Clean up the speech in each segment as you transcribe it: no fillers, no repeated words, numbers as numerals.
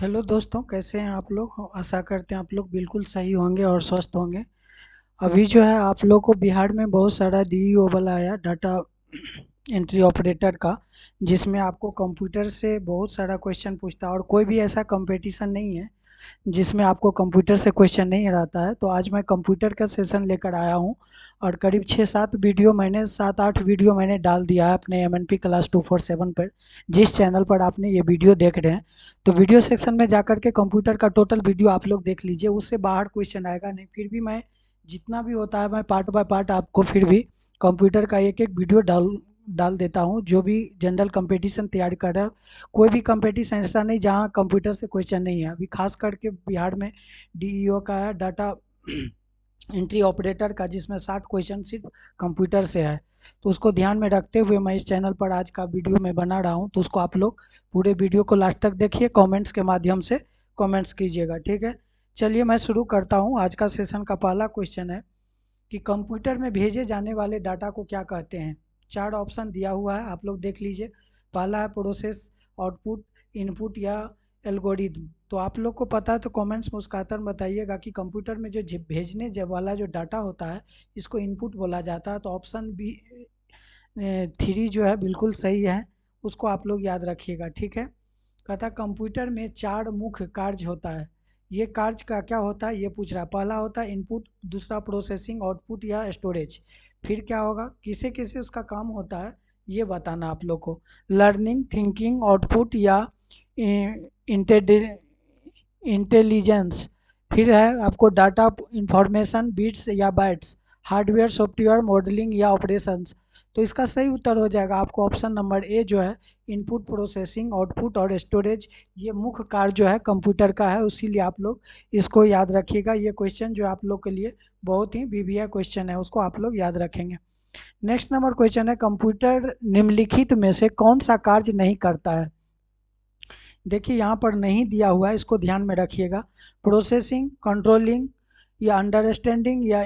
Hello दोस्तों, कैसे हैं आप लोग। आशा करते हैं आप लोग बिल्कुल सही होंगे और स्वस्थ होंगे। अभी जो है आप लोग को बिहार में बहुत सारा डीईओ वाला आया, डाटा एंट्री ऑपरेटर का, जिसमें आपको कंप्यूटर से बहुत सारा क्वेश्चन पूछता है और कोई भी ऐसा कंपटीशन नहीं है जिसमें आपको कंप्यूटर से क्वेश्चन नहीं रहता है। तो आज मैं कंप्यूटर का सेशन लेकर आया हूँ और करीब 7 8 वीडियो मैंने डाल दिया है अपने MNP क्लास 247 पर, जिस चैनल पर आपने ये वीडियो देख रहे हैं। तो वीडियो सेक्शन में जाकर के कंप्यूटर का टोटल वीडियो आप लोग देख लीजिए, उससे बाहर क्वेश्चन आएगा नहीं। फिर भी मैं जितना भी होता है मैं पार्ट बाय पार्ट आपको फिर भी कंप्यूटर का एक एक वीडियो डाल डाल देता हूँ। जो भी जनरल कंपटीशन तैयारी कर रहा है, कोई भी कंपटीशन ऐसा नहीं जहाँ कंप्यूटर से क्वेश्चन नहीं है। अभी खास करके बिहार में डीईओ का है, डाटा एंट्री ऑपरेटर का, जिसमें 60 क्वेश्चन सिर्फ कंप्यूटर से है। तो उसको ध्यान में रखते हुए मैं इस चैनल पर आज का वीडियो मैं बना रहा हूँ। तो उसको आप लोग पूरे वीडियो को लास्ट तक देखिए, कमेंट्स के माध्यम से कमेंट्स कीजिएगा, ठीक है। चलिए मैं शुरू करता हूँ। आज का सेशन का पहला क्वेश्चन है कि कंप्यूटर में भेजे जाने वाले डाटा को क्या कहते हैं। 4 ऑप्शन दिया हुआ है, आप लोग देख लीजिए। पहला है प्रोसेस, आउटपुट, इनपुट या एल्गोरिदम। तो आप लोग को पता है तो कमेंट्स में उसका आंसर बताइएगा कि कंप्यूटर में जो भेजने वाला जो डाटा होता है इसको इनपुट बोला जाता है। तो ऑप्शन बी 3 जो है बिल्कुल सही है, उसको आप लोग याद रखिएगा, ठीक है। कहता कंप्यूटर में 4 मुख्य कार्य होता है। ये कार्य का क्या होता है ये पूछ रहा है। पहला होता है इनपुट, दूसरा प्रोसेसिंग, आउटपुट या स्टोरेज। फिर क्या होगा, किसे किसे उसका काम होता है ये बताना आप लोग को। लर्निंग, थिंकिंग, आउटपुट या इंटेलिजेंस। फिर है आपको डाटा, इंफॉर्मेशन, बिट्स या बाइट्स, हार्डवेयर, सॉफ्टवेयर, मॉडलिंग या ऑपरेशंस। तो इसका सही उत्तर हो जाएगा आपको ऑप्शन नंबर ए जो है इनपुट, प्रोसेसिंग, आउटपुट और स्टोरेज। ये मुख्य कार्य जो है कंप्यूटर का है, इसीलिए आप लोग इसको याद रखिएगा। ये क्वेश्चन जो आप लोग के लिए बहुत ही बीबीए क्वेश्चन है, उसको आप लोग याद रखेंगे। नेक्स्ट नंबर क्वेश्चन है कंप्यूटर निम्नलिखित में से कौन सा कार्य नहीं करता है। देखिए यहाँ पर नहीं दिया हुआ है, इसको ध्यान में रखिएगा। प्रोसेसिंग, कंट्रोलिंग या अंडरस्टैंडिंग या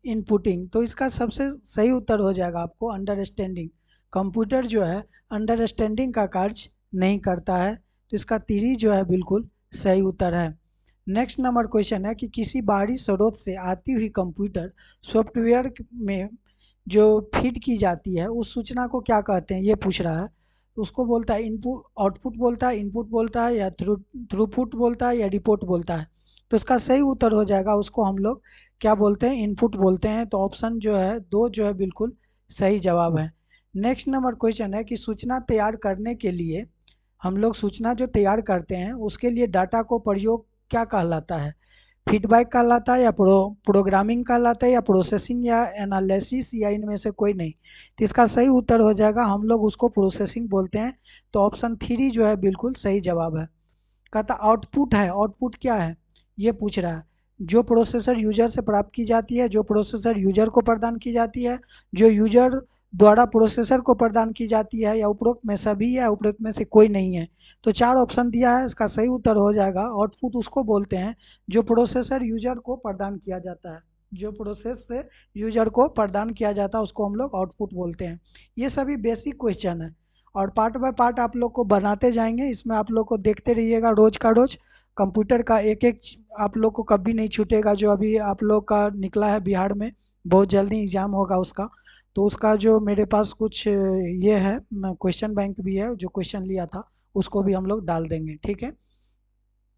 इनपुटिंग। तो इसका सबसे सही उत्तर हो जाएगा आपको अंडरस्टैंडिंग। कंप्यूटर जो है अंडरस्टैंडिंग का कार्य नहीं करता है, तो इसका 3 जो है बिल्कुल सही उत्तर है। नेक्स्ट नंबर क्वेश्चन है कि किसी बाहरी स्रोत से आती हुई कंप्यूटर सॉफ्टवेयर में जो फीड की जाती है उस सूचना को क्या कहते हैं ये पूछ रहा है। उसको बोलता है इनपुट, आउटपुट बोलता है, इनपुट बोलता है या थ्रूपुट बोलता है या रिपोर्ट बोलता है। तो इसका सही उत्तर हो जाएगा, उसको हम लोग क्या बोलते हैं, इनपुट बोलते हैं। तो ऑप्शन जो है 2 जो है बिल्कुल सही जवाब है। नेक्स्ट नंबर क्वेश्चन है कि सूचना तैयार करने के लिए हम लोग सूचना जो तैयार करते हैं उसके लिए डाटा को प्रयोग क्या कहलाता है। फीडबैक कहलाता है या प्रोग्रामिंग कहलाता है या प्रोसेसिंग या एनालिसिस या इनमें से कोई नहीं। तो इसका सही उत्तर हो जाएगा, हम लोग उसको प्रोसेसिंग बोलते हैं। तो ऑप्शन 3 जो है बिल्कुल सही जवाब है। कहता आउटपुट है, आउटपुट क्या है ये पूछ रहा है। जो प्रोसेसर यूजर से प्राप्त की जाती है, जो प्रोसेसर यूजर को प्रदान की जाती है, जो यूजर द्वारा प्रोसेसर को प्रदान की जाती है, या उपरोक्त में सभी या उपरोक्त में से कोई नहीं है। तो 4 ऑप्शन दिया है, इसका सही उत्तर हो जाएगा आउटपुट उसको बोलते हैं जो प्रोसेसर यूजर को प्रदान किया जाता है। जो प्रोसेस से यूजर को प्रदान किया जाता है उसको हम लोग आउटपुट बोलते हैं। ये सभी बेसिक क्वेश्चन है और पार्ट बाय पार्ट आप लोग को बनाते जाएंगे। इसमें आप लोग को देखते रहिएगा रोज का रोज। कंप्यूटर का एक एक आप लोग को कभी नहीं छूटेगा। जो अभी आप लोग का निकला है बिहार में, बहुत जल्दी एग्जाम होगा उसका। तो उसका जो मेरे पास कुछ ये है क्वेश्चन बैंक भी है, जो क्वेश्चन लिया था उसको भी हम लोग डाल देंगे, ठीक है।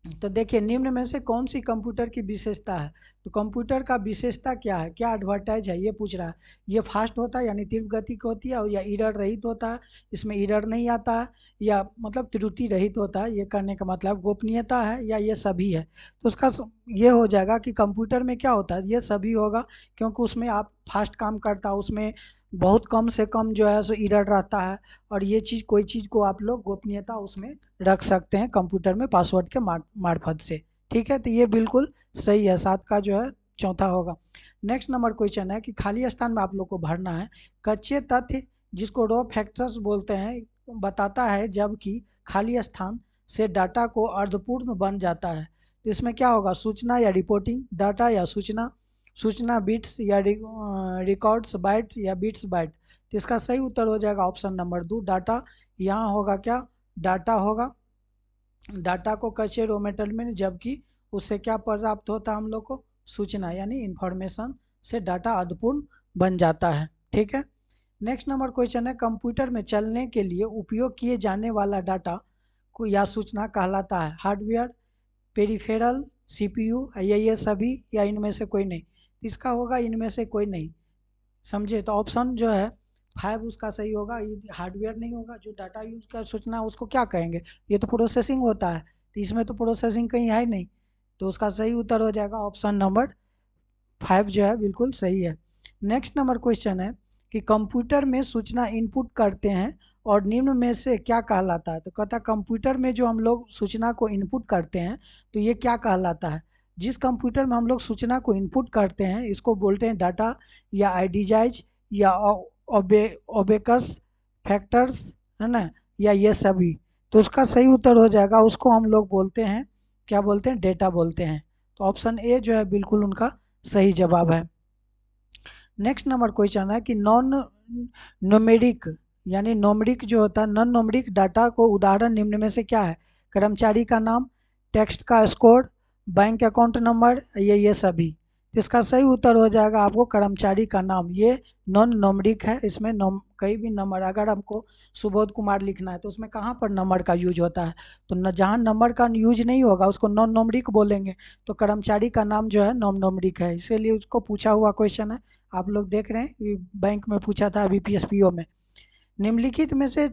तो देखिए निम्न में से कौन सी कंप्यूटर की विशेषता है। तो कंप्यूटर का विशेषता क्या है, क्या एडवर्टाइज है ये पूछ रहा है। ये फास्ट होता है यानी तीव्र गति का होती है, और या एरर रहित होता है, इसमें एरर नहीं आता है, या मतलब त्रुटि रहित होता है। ये करने का मतलब गोपनीयता है या ये सभी है। तो उसका ये हो जाएगा कि कंप्यूटर में क्या होता है, ये सभी होगा। क्योंकि उसमें आप फास्ट काम करता है, उसमें बहुत कम से कम जो है सो एरर रहता है। और ये चीज़ कोई चीज़ को आप लोग गोपनीयता उसमें रख सकते हैं कंप्यूटर में पासवर्ड के मार्फत से, ठीक है। तो ये बिल्कुल सही है, 7 का जो है चौथा होगा। नेक्स्ट नंबर क्वेश्चन है कि खाली स्थान में आप लोग को भरना है। कच्चे तथ्य जिसको रॉ फैक्टर्स बोलते हैं बताता है जबकि खाली स्थान से डाटा को अर्थपूर्ण बन जाता है। तो इसमें क्या होगा, सूचना या रिपोर्टिंग, डाटा या सूचना, सूचना बिट्स या रिकॉर्ड्स बाइट या बिट्स बाइट। तो इसका सही उत्तर हो जाएगा ऑप्शन नंबर 2 डाटा। यहाँ होगा क्या, डाटा होगा। डाटा को कच्चे रॉ मेटेरियल में, जबकि उससे क्या प्राप्त होता है हम लोग को, सूचना यानी इंफॉर्मेशन से डाटा अर्थपूर्ण बन जाता है। ठीक है। नेक्स्ट नंबर क्वेश्चन है, कंप्यूटर में चलने के लिए उपयोग किए जाने वाला डाटा को या सूचना कहलाता है हार्डवेयर, पेरिफेरल, सीपीयू, ये सभी या इनमें से कोई नहीं। इसका होगा इनमें से कोई नहीं। समझे? तो ऑप्शन जो है 5 उसका सही होगा। ये हार्डवेयर नहीं होगा, जो डाटा यूज कर सूचना उसको क्या कहेंगे, ये तो प्रोसेसिंग होता है, तो इसमें तो प्रोसेसिंग कहीं है नहीं, तो उसका सही उत्तर हो जाएगा ऑप्शन नंबर 5 जो है बिल्कुल सही है। नेक्स्ट नंबर क्वेश्चन है कि कंप्यूटर में सूचना इनपुट करते हैं और निम्न में से क्या कहलाता है। तो कहता है कंप्यूटर में जो हम लोग सूचना को इनपुट करते हैं तो ये क्या कहलाता है। जिस कंप्यूटर में हम लोग सूचना को इनपुट करते हैं इसको बोलते हैं डाटा या आइडियाइज या ओबेकस फैक्टर्स, है ना, या ये सभी। तो उसका सही उत्तर हो जाएगा, उसको हम लोग बोलते हैं, क्या बोलते हैं, डेटा बोलते हैं। तो ऑप्शन ए जो है बिल्कुल उनका सही जवाब है। नेक्स्ट नंबर क्वेश्चन है कि नॉन नोमेरिक यानी नोमरिक जो होता है, नॉन नोमरिक डाटा को उदाहरण निम्न में से क्या है। कर्मचारी का नाम, टेक्स्ट का स्कोर, बैंक अकाउंट नंबर, ये सभी। इसका सही उत्तर हो जाएगा आपको कर्मचारी का नाम। ये नॉन नोमरिक है, इसमें कहीं भी नंबर, अगर हमको सुबोध कुमार लिखना है तो उसमें कहाँ पर नंबर का यूज होता है, तो न जहाँ नंबर का यूज नहीं होगा उसको नॉन नोमरिक बोलेंगे। तो कर्मचारी का नाम जो है नॉन नोमरिक है, इसीलिए उसको पूछा हुआ क्वेश्चन है। आप लोग देख रहे हैं बैंक में पूछा था अभी पीएसपीओ में। निम्नलिखित में से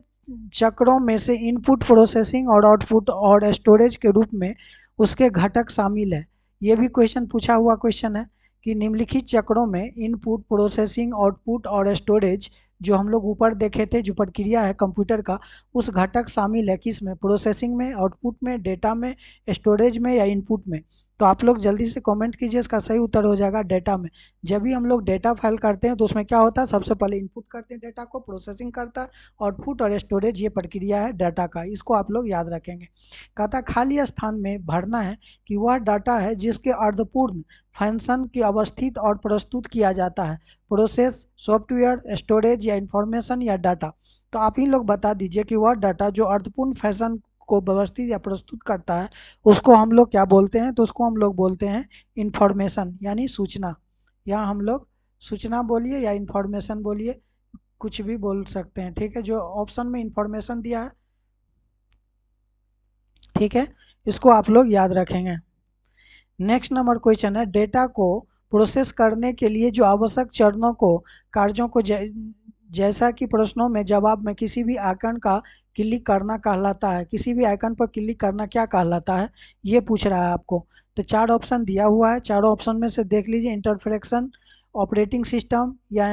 चक्रों में से इनपुट, प्रोसेसिंग और आउटपुट और स्टोरेज के रूप में उसके घटक शामिल है। ये भी क्वेश्चन पूछा हुआ क्वेश्चन है कि निम्नलिखित चक्रों में इनपुट, प्रोसेसिंग, आउटपुट और स्टोरेज, जो हम लोग ऊपर देखे थे जो प्रक्रिया है कंप्यूटर का, उस घटक शामिल है किस में, प्रोसेसिंग में, आउटपुट में, डेटा में, स्टोरेज में या इनपुट में। तो आप लोग जल्दी से कमेंट कीजिए, इसका सही उत्तर हो जाएगा डेटा में। जब भी हम लोग डेटा फाइल करते हैं तो उसमें क्या होता है, सबसे पहले इनपुट करते हैं डेटा को, प्रोसेसिंग करता है, आउटपुट और स्टोरेज, ये प्रक्रिया है डाटा का, इसको आप लोग याद रखेंगे। कहता खाली स्थान में भरना है कि वह डाटा है जिसके अर्थपूर्ण फंक्शन की अवस्थित और प्रस्तुत किया जाता है, प्रोसेस, सॉफ्टवेयर, स्टोरेज या इंफॉर्मेशन या डाटा। तो आप ही लोग बता दीजिए कि वह डाटा जो अर्थपूर्ण फैशन को व्यवस्थित या प्रस्तुत करता है उसको हम लोग क्या बोलते हैं। तो उसको हम लोग बोलते हैं इंफॉर्मेशन यानी सूचना। या हम लोग सूचना बोलिए या इंफॉर्मेशन बोलिए, कुछ भी बोल सकते हैं। ठीक है, जो ऑप्शन में इंफॉर्मेशन दिया है, ठीक है, इसको आप लोग याद रखेंगे। नेक्स्ट नंबर क्वेश्चन है, डेटा को प्रोसेस करने के लिए जो आवश्यक चरणों को, कार्यों को जैसा कि प्रश्नों में जवाब में किसी भी आइकन का क्लिक करना कहलाता है। किसी भी आइकन पर क्लिक करना क्या कहलाता है, ये पूछ रहा है आपको। तो 4 ऑप्शन दिया हुआ है, चारों ऑप्शन में से देख लीजिए, इंटरफेरेक्शन, ऑपरेटिंग सिस्टम या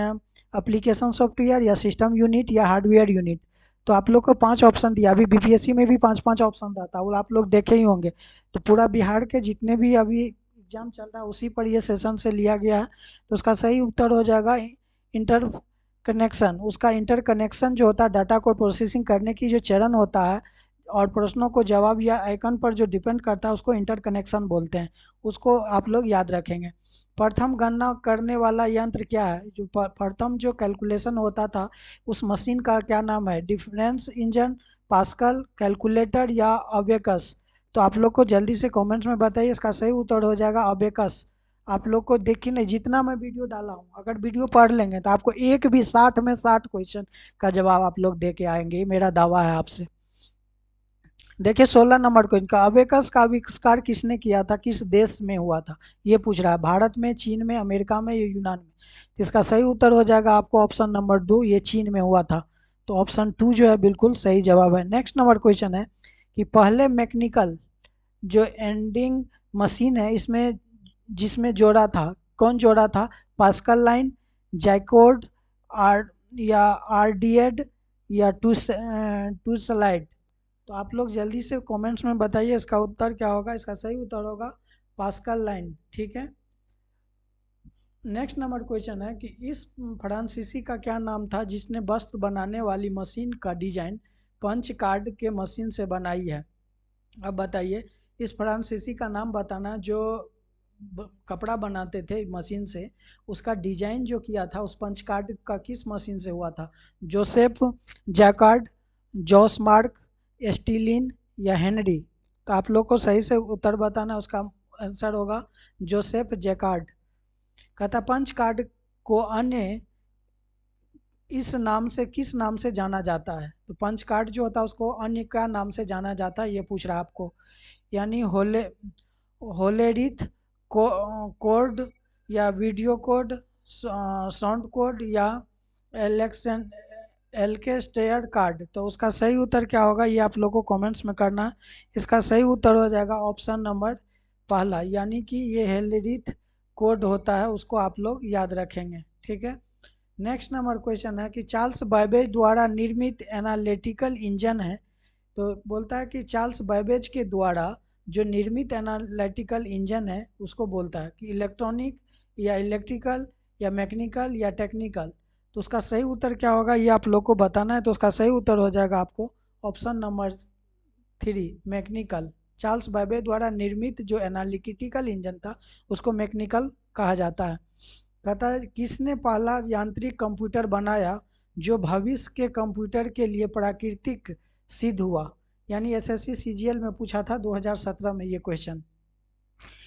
एप्लीकेशन सॉफ्टवेयर या सिस्टम यूनिट या हार्डवेयर यूनिट। तो आप लोग को 5 ऑप्शन दिया, अभी बीपीएससी में भी 5-5 ऑप्शन रहता है, वो आप लोग देखे ही होंगे। तो पूरा बिहार के जितने भी अभी एग्जाम चल रहा है उसी पर ये सेशन से लिया गया है। तो उसका सही उत्तर हो जाएगा इंटर कनेक्शन। उसका इंटर कनेक्शन जो होता है, डाटा को प्रोसेसिंग करने की जो चरण होता है और प्रश्नों को जवाब या आइकन पर जो डिपेंड करता है उसको इंटर कनेक्शन बोलते हैं। उसको आप लोग याद रखेंगे। प्रथम गणना करने वाला यंत्र क्या है, जो प्रथम जो कैलकुलेशन होता था उस मशीन का क्या नाम है, डिफरेंस इंजन, पास्कल, कैलकुलेटर या अबेकस। तो आप लोग को जल्दी से कमेंट्स में बताइए, इसका सही उत्तर हो जाएगा अबेकस। आप लोग को देखिए नहीं, जितना मैं वीडियो डाला हूँ अगर वीडियो पढ़ लेंगे तो आपको एक भी 60 में 60 क्वेश्चन का जवाब आप लोग दे के आएंगे, ये मेरा दावा है आपसे। देखिए 16 नंबर क्वेश्चन का, अबेकस का आविष्कार किसने किया था, किस देश में हुआ था, ये पूछ रहा है। भारत में, चीन में, अमेरिका में या यूनान में। तो इसका सही उत्तर हो जाएगा आपको ऑप्शन नंबर 2, ये चीन में हुआ था। तो ऑप्शन 2 जो है बिल्कुल सही जवाब है। नेक्स्ट नंबर क्वेश्चन है कि पहले मैकेनिकल जो एंडिंग मशीन है इसमें जिसमें जोड़ा था, कौन जोड़ा था, पास्कल लाइन, जैकोड, आर या आरडीएड या टू स्लाइड। तो आप लोग जल्दी से कमेंट्स में बताइए इसका उत्तर क्या होगा। इसका सही उत्तर होगा पास्कल लाइन। ठीक है। नेक्स्ट नंबर क्वेश्चन है कि इस फ्रांसीसी का क्या नाम था जिसने वस्त्र बनाने वाली मशीन का डिजाइन पंच कार्ड के मशीन से बनाई है। अब बताइए इस फ्रांसीसी का नाम बताना जो कपड़ा बनाते थे मशीन से, उसका डिजाइन जो किया था उस पंच कार्ड का किस मशीन से हुआ था। जोसेफ जैकार्ड, जॉस मार्क, स्टीलिन या हेनरी। तो आप लोग को सही से उत्तर बताना, उसका आंसर होगा जोसेफ जैकार्ड। कहता पंच कार्ड को अन्य इस नाम से किस नाम से जाना जाता है? तो पंच कार्ड जो होता है उसको अन्य क्या नाम से जाना जाता है, ये पूछ रहा है आपको। यानी होलेरिथ कोड, या वीडियो कोड, साउंड कोड, या एलेक्सन एल्केस्टेयर कार्ड। तो उसका सही उत्तर क्या होगा, ये आप लोग को कमेंट्स में करना है। इसका सही उत्तर हो जाएगा ऑप्शन नंबर पहला, यानी कि ये हेलेरिथ कोड होता है, उसको आप लोग याद रखेंगे। ठीक है। नेक्स्ट नंबर क्वेश्चन है कि चार्ल्स बाबेज द्वारा निर्मित एनालिटिकल इंजन है। तो बोलता है कि चार्ल्स बाबेज के द्वारा जो निर्मित एनालिटिकल इंजन है उसको बोलता है कि इलेक्ट्रॉनिक, या इलेक्ट्रिकल, या मैकेनिकल, या टेक्निकल। तो उसका सही उत्तर क्या होगा, ये आप लोग को बताना है। तो उसका सही उत्तर हो जाएगा आपको option number 3, mechanical. Charles Babbage द्वारा निर्मित जो एनालिटिकल इंजन था उसको मैकेनिकल कहा जाता है। कहता है किसने पहला यांत्रिक कंप्यूटर बनाया जो भविष्य के कंप्यूटर के लिए प्राकृतिक सिद्ध हुआ? यानी एसएससी सीजीएल में पूछा था 2017 में ये क्वेश्चन।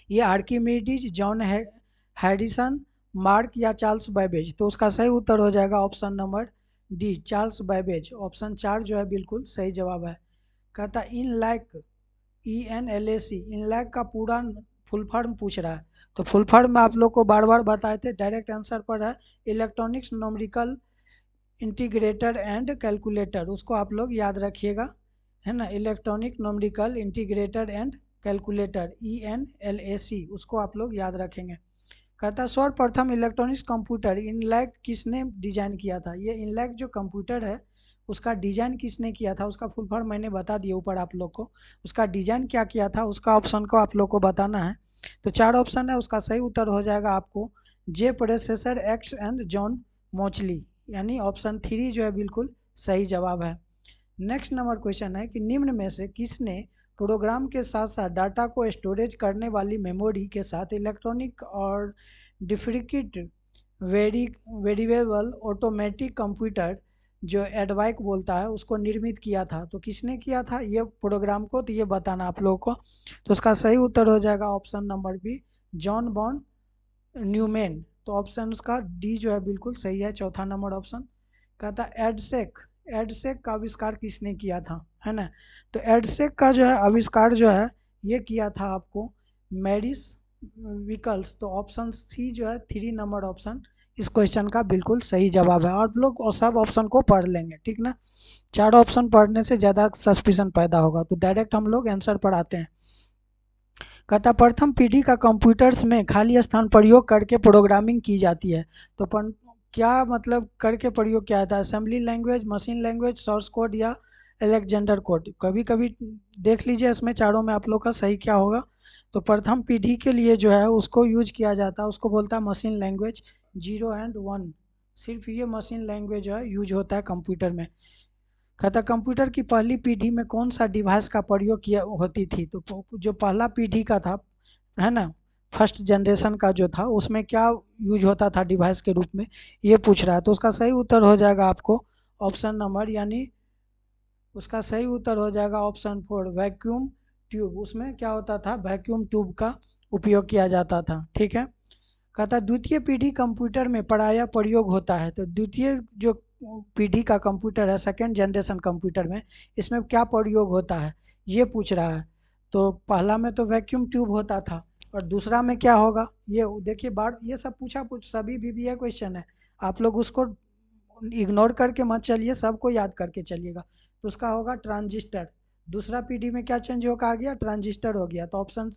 ये आर्किमिडीज, जॉन हैरिसन, मार्क, या चार्ल्स बाबेज। तो उसका सही उत्तर हो जाएगा option number D, Charles Babbage. Option 4 जो है बिल्कुल सही जवाब है। कहता इन लैक, ENLAC, इन लैक का पूरा फुल फॉर्म पूछ रहा है। तो फुल फॉर्म में आप लोग को बार बार बताए थे, डायरेक्ट आंसर पर है electronics numerical integrator and calculator. उसको आप लोग याद रखिएगा, है ना। Electronic numerical integrator and calculator, ENLAC, उसको आप लोग याद रखेंगे। कहता है सर्वप्रथम इलेक्ट्रॉनिक्स कंप्यूटर इनलैक किसने डिजाइन किया था? ये इनलैक जो कंप्यूटर है उसका डिजाइन किसने किया था? उसका फुल फॉर्म मैंने बता दिया ऊपर आप लोग को। उसका डिजाइन क्या किया था उसका ऑप्शन को आप लोग को बताना है। तो 4 ऑप्शन है, उसका सही उत्तर हो जाएगा आपको जे प्रोसेसर, एक्स एंड जॉन मोचली, यानी ऑप्शन 3 जो है बिल्कुल सही जवाब है। नेक्स्ट नंबर क्वेश्चन है कि निम्न में से किसने प्रोग्राम के साथ साथ डाटा को स्टोरेज करने वाली मेमोरी के साथ इलेक्ट्रॉनिक और डिफ्रिकेट वेरिएबल ऑटोमेटिक कंप्यूटर जो एडवाइक बोलता है उसको निर्मित किया था? तो किसने किया था ये प्रोग्राम को, तो ये बताना आप लोगों को। तो उसका सही उत्तर हो जाएगा option number B, John von Neumann. तो ऑप्शन उसका डी जो है बिल्कुल सही है, चौथा नंबर ऑप्शन। कहता एडसेक, एडसेक का आविष्कार किसने किया था, है ना। तो एडसेक का जो है आविष्कार जो है ये किया था आपको मैरिस विकल्स। तो ऑप्शन सी जो है 3 नंबर ऑप्शन इस क्वेश्चन का बिल्कुल सही जवाब है। और लोग सब ऑप्शन को पढ़ लेंगे, ठीक ना। 4 ऑप्शन पढ़ने से ज़्यादा सस्पिशन पैदा होगा, तो डायरेक्ट हम लोग आंसर पढ़ाते हैं। कहता प्रथम पीढ़ी का कंप्यूटर्स में खाली स्थान प्रयोग करके प्रोग्रामिंग की जाती है। तो क्या मतलब करके प्रयोग किया था? Assembly language, machine language, source code, या अलेक्जेंडर कोड। कभी कभी देख लीजिए इसमें चारों में आप लोग का सही क्या होगा। तो प्रथम पीढ़ी के लिए जो है उसको यूज किया जाता है, उसको बोलता है मशीन लैंग्वेज 0 एंड 1। सिर्फ ये मशीन लैंग्वेज जो है यूज होता है कंप्यूटर में। कहता कंप्यूटर की पहली पीढ़ी में कौन सा डिवाइस का प्रयोग किया होती थी? तो जो पहला पीढ़ी का था, है ना, फर्स्ट जनरेशन का जो था उसमें क्या यूज होता था डिवाइस के रूप में, ये पूछ रहा है। तो उसका सही उत्तर हो जाएगा आपको ऑप्शन नंबर, यानी उसका सही उत्तर हो जाएगा ऑप्शन 4, वैक्यूम ट्यूब। उसमें क्या होता था, वैक्यूम ट्यूब का उपयोग किया जाता था। ठीक है। कहता द्वितीय पीढ़ी कंप्यूटर में प्रायः प्रयोग होता है। तो द्वितीय जो पीढ़ी का कंप्यूटर है, सेकेंड जनरेशन कंप्यूटर में, इसमें क्या प्रयोग होता है ये पूछ रहा है। तो पहला में तो वैक्यूम ट्यूब होता था, और दूसरा में क्या होगा ये देखिए। बार ये सब पूछा सभी बीबीए क्वेश्चन है, आप लोग उसको इग्नोर करके मत चलिए, सबको याद करके चलिएगा। तो उसका होगा ट्रांजिस्टर। दूसरा पीढ़ी में क्या चेंज होकर आ गया, ट्रांजिस्टर हो गया। तो ऑप्शन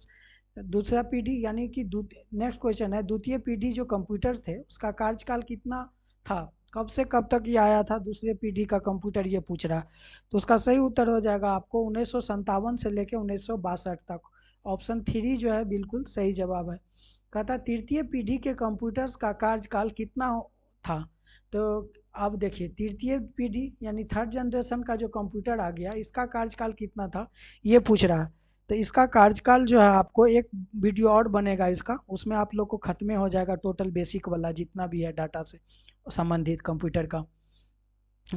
दूसरा पीढ़ी यानी कि नेक्स्ट क्वेश्चन है द्वितीय पीढ़ी जो कंप्यूटर थे उसका कार्यकाल कितना था, कब से कब तक ये आया था दूसरे पीढ़ी का कंप्यूटर, ये पूछ रहा है। तो उसका सही उत्तर हो जाएगा आपको 1957 से लेकर 1962 तक। ऑप्शन 3 जो है बिल्कुल सही जवाब है। कहता तृतीय पीढ़ी के कंप्यूटर्स का कार्यकाल कितना था? तो अब देखिए तृतीय पीढ़ी यानी थर्ड जनरेशन का जो कंप्यूटर आ गया इसका कार्यकाल कितना था ये पूछ रहा है। तो इसका कार्यकाल जो है आपको एक वीडियो और बनेगा इसका, उसमें आप लोग को खत्म हो जाएगा टोटल बेसिक वाला जितना भी है डाटा से संबंधित कंप्यूटर का।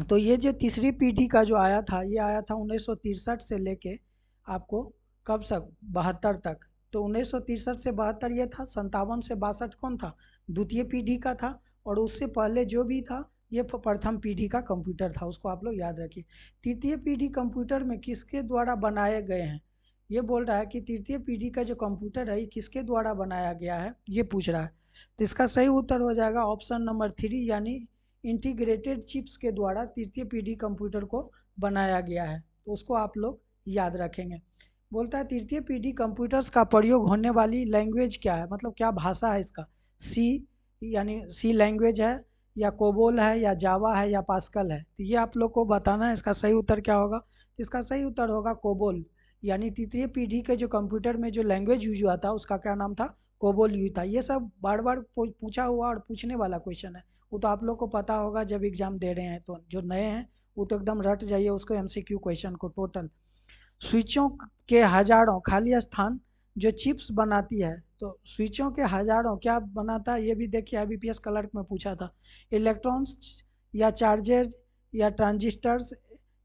तो ये जो तीसरी पीढ़ी का जो आया था ये आया था 1963 से लेके आपको कब तक, 72 तक। तो 1963 से 72 ये था, 57 से 62 कौन था, द्वितीय पीढ़ी का था, और उससे पहले जो भी था ये प्रथम पीढ़ी का कंप्यूटर था, उसको आप लोग याद रखिए। तृतीय पीढ़ी कंप्यूटर में किसके द्वारा बनाए गए हैं, ये बोल रहा है कि तृतीय पीढ़ी का जो कंप्यूटर है ये किसके द्वारा बनाया गया है, ये पूछ रहा है। तो इसका सही उत्तर हो जाएगा ऑप्शन नंबर 3, यानी इंटीग्रेटेड चिप्स के द्वारा तृतीय पीढ़ी कंप्यूटर को बनाया गया है। तो उसको आप लोग याद रखेंगे। बोलता है तृतीय पीढ़ी कंप्यूटर्स का प्रयोग होने वाली लैंग्वेज क्या है, मतलब क्या भाषा है इसका। सी, यानी सी लैंग्वेज है, या कोबोल है, या जावा है, या पास्कल है। तो ये आप लोग को बताना है इसका सही उत्तर क्या होगा। इसका सही उत्तर होगा कोबोल, यानी तृतीय पीढ़ी के जो कंप्यूटर में जो लैंग्वेज यूज हुआ था उसका क्या नाम था, कोबोल यूज था। ये सब बार बार पूछा हुआ और पूछने वाला क्वेश्चन है, वो तो आप लोग को पता होगा जब एग्जाम दे रहे हैं। तो जो नए हैं वो तो एकदम रट जाइए उसको, एमसीक्यू क्वेश्चन को टोटल। स्विचों के हजारों खाली स्थान जो चिप्स बनाती है, तो स्विचों के हजारों क्या बनाता है, ये भी देखिए आईबीपीएस क्लर्क में पूछा था। इलेक्ट्रॉन्स, या चार्जर, या ट्रांजिस्टर्स,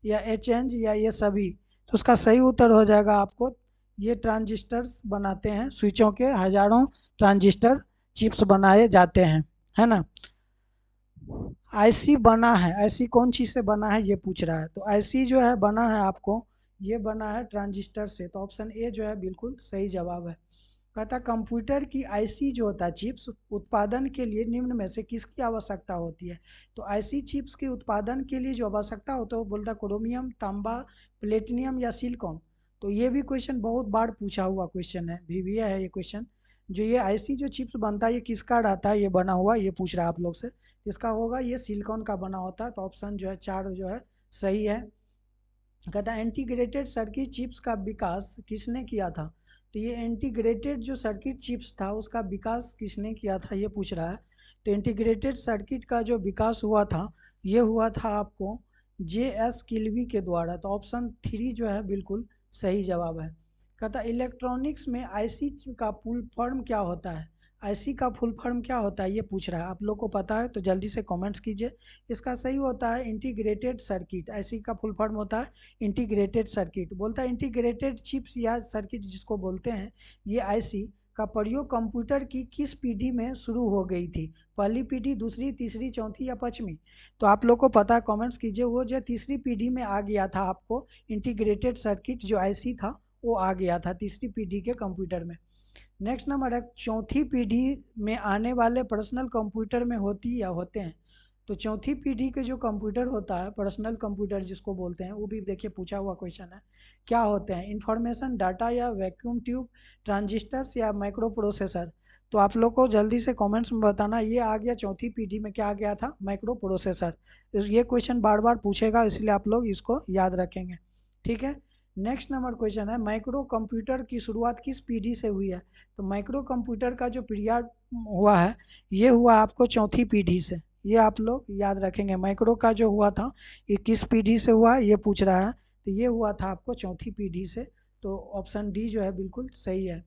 या एचएंज, या ये सभी। तो उसका सही उत्तर हो जाएगा आपको, ये ट्रांजिस्टर्स बनाते हैं, स्विचों के हजारों ट्रांजिस्टर चिप्स बनाए जाते हैं, है ना। आईसी बना है, आईसी कौन चीज़ से बना है ये पूछ रहा है। तो आईसी जो है बना है आपको, ये बना है ट्रांजिस्टर से। तो ऑप्शन ए जो है बिल्कुल सही जवाब है। कहता कंप्यूटर की आईसी जो होता है चिप्स उत्पादन के लिए निम्न में से किसकी आवश्यकता होती है। तो आईसी चिप्स के उत्पादन के लिए जो आवश्यकता होता है वो बोलता है क्रोमियम, तांबा, प्लेटिनियम, या सिलिकॉन। तो ये भी क्वेश्चन बहुत बार पूछा हुआ क्वेश्चन है, VBA है ये क्वेश्चन। जो ये आईसी जो चिप्स बनता है ये किसका रहता है, ये बना हुआ, ये पूछ रहा है आप लोग से। इसका होगा ये सिलिकॉन का बना होता है। तो ऑप्शन जो है 4 जो है सही है। कहता है इंटीग्रेटेड सर्किट चिप्स का विकास किसने किया था। तो ये इंटीग्रेटेड जो सर्किट चिप्स था उसका विकास किसने किया था ये पूछ रहा है। तो इंटीग्रेटेड सर्किट का जो विकास हुआ था ये हुआ था आपको JS किल्वी के द्वारा। तो ऑप्शन 3 जो है बिल्कुल सही जवाब है। कहता इलेक्ट्रॉनिक्स में आईसी का फुल फॉर्म क्या होता है, आईसी का फुल फॉर्म क्या होता है ये पूछ रहा है। आप लोग को पता है तो जल्दी से कमेंट्स कीजिए। इसका सही होता है इंटीग्रेटेड सर्किट, आईसी का फुल फॉर्म होता है इंटीग्रेटेड सर्किट। बोलता है इंटीग्रेटेड चिप्स या सर्किट जिसको बोलते हैं, ये आईसी का प्रयोग कंप्यूटर की किस पीढ़ी में शुरू हो गई थी, पहली पीढ़ी, दूसरी, तीसरी, चौथी, या पांचवी। तो आप लोग को पता है कमेंट्स कीजिए। वो जो तीसरी पीढ़ी में आ गया था, आपको इंटीग्रेटेड सर्किट जो आईसी था वो आ गया था तीसरी पीढ़ी के कंप्यूटर में। नेक्स्ट नंबर है चौथी पीढ़ी में आने वाले पर्सनल कंप्यूटर में होती या होते हैं। तो चौथी पीढ़ी के जो कंप्यूटर होता है, पर्सनल कंप्यूटर जिसको बोलते हैं, वो भी देखिए पूछा हुआ क्वेश्चन है। क्या होते हैं, इंफॉर्मेशन डाटा, या वैक्यूम ट्यूब, ट्रांजिस्टर्स, या माइक्रो प्रोसेसर। तो आप लोग को जल्दी से कमेंट्स में बताना। ये आ गया चौथी पीढ़ी में, क्या आ गया था, माइक्रो प्रोसेसर। ये क्वेश्चन बार बार पूछेगा इसलिए आप लोग इसको याद रखेंगे, ठीक है। नेक्स्ट नंबर क्वेश्चन है माइक्रो कंप्यूटर की शुरुआत किस पीढ़ी से हुई है। तो माइक्रो कंप्यूटर का जो पीरियड हुआ है ये हुआ आपको चौथी पीढ़ी से, ये आप लोग याद रखेंगे। माइक्रो का जो हुआ था ये किस पीढ़ी से हुआ ये पूछ रहा है। तो ये हुआ था आपको चौथी पीढ़ी से। तो ऑप्शन डी जो है बिल्कुल सही है।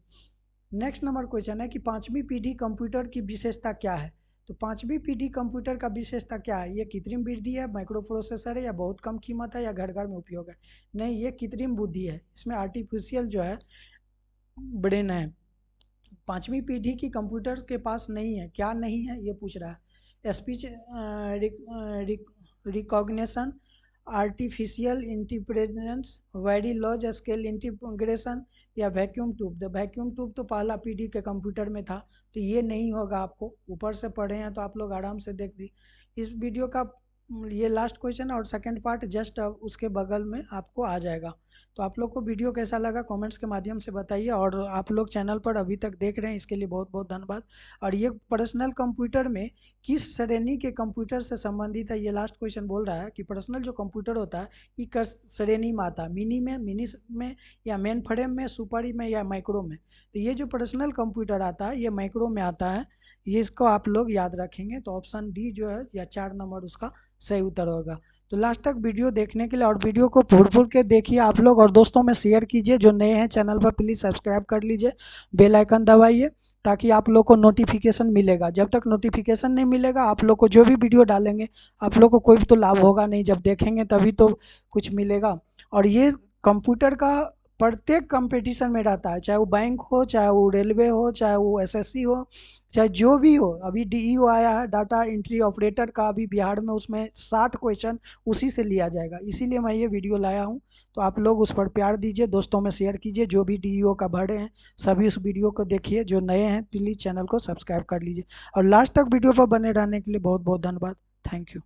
नेक्स्ट नंबर क्वेश्चन है कि पांचवी पीढ़ी कंप्यूटर की विशेषता क्या है। तो पांचवी पीढ़ी कंप्यूटर का विशेषता क्या है, ये कृत्रिम बुद्धि है, माइक्रो प्रोसेसर है, या बहुत कम कीमत है, या घर घर में उपयोग है। नहीं, ये कृत्रिम बुद्धि है, इसमें आर्टिफिशियल जो है ब्रेन है। पांचवी पीढ़ी की कंप्यूटर के पास नहीं है, क्या नहीं है ये पूछ रहा है। Speech recognition, artificial intelligence, very large scale integration, या vacuum tube. The vacuum tube तो पहला पीढ़ी के कंप्यूटर में था, तो ये नहीं होगा। आपको ऊपर से पढ़े हैं तो आप लोग आराम से देख दी। इस वीडियो का ये लास्ट क्वेश्चन है और सेकंड पार्ट जस्ट उसके बगल में आपको आ जाएगा। तो आप लोग को वीडियो कैसा लगा कमेंट्स के माध्यम से बताइए। और आप लोग चैनल पर अभी तक देख रहे हैं इसके लिए बहुत बहुत धन्यवाद। और ये पर्सनल कंप्यूटर में किस श्रेणी के कंप्यूटर से संबंधित है, ये लास्ट क्वेश्चन बोल रहा है कि पर्सनल जो कंप्यूटर होता है ये किस श्रेणी में आता है, मिनी में, या मेन फ्रेम में, सुपर में, या माइक्रो में। तो ये जो पर्सनल कंप्यूटर आता है ये माइक्रो में आता है, ये इसको आप लोग याद रखेंगे। तो ऑप्शन डी जो है या 4 नंबर उसका सही उत्तर होगा। तो लास्ट तक वीडियो देखने के लिए, और वीडियो को फुल फुल के देखिए आप लोग, और दोस्तों में शेयर कीजिए। जो नए हैं चैनल पर प्लीज़ सब्सक्राइब कर लीजिए, बेल आइकन दबाइए, ताकि आप लोग को नोटिफिकेशन मिलेगा। जब तक नोटिफिकेशन नहीं मिलेगा आप लोग को जो भी वीडियो डालेंगे आप लोग को कोई भी तो लाभ होगा नहीं, जब देखेंगे तभी तो कुछ मिलेगा। और ये कंप्यूटर का प्रत्येक कंपटीशन में रहता है, चाहे वो बैंक हो, चाहे वो रेलवे हो, चाहे वो एसएससी हो, चाहे जो भी हो। अभी डीईओ आया है डाटा एंट्री ऑपरेटर का, अभी बिहार में उसमें 60 क्वेश्चन उसी से लिया जाएगा, इसीलिए मैं ये वीडियो लाया हूँ। तो आप लोग उस पर प्यार दीजिए, दोस्तों में शेयर कीजिए, जो भी डीईओ का भरे हैं सभी उस वीडियो को देखिए। जो नए हैं प्लीज़ चैनल को सब्सक्राइब कर लीजिए, और लास्ट तक वीडियो पर बने रहने के लिए बहुत बहुत धन्यवाद। Thank you.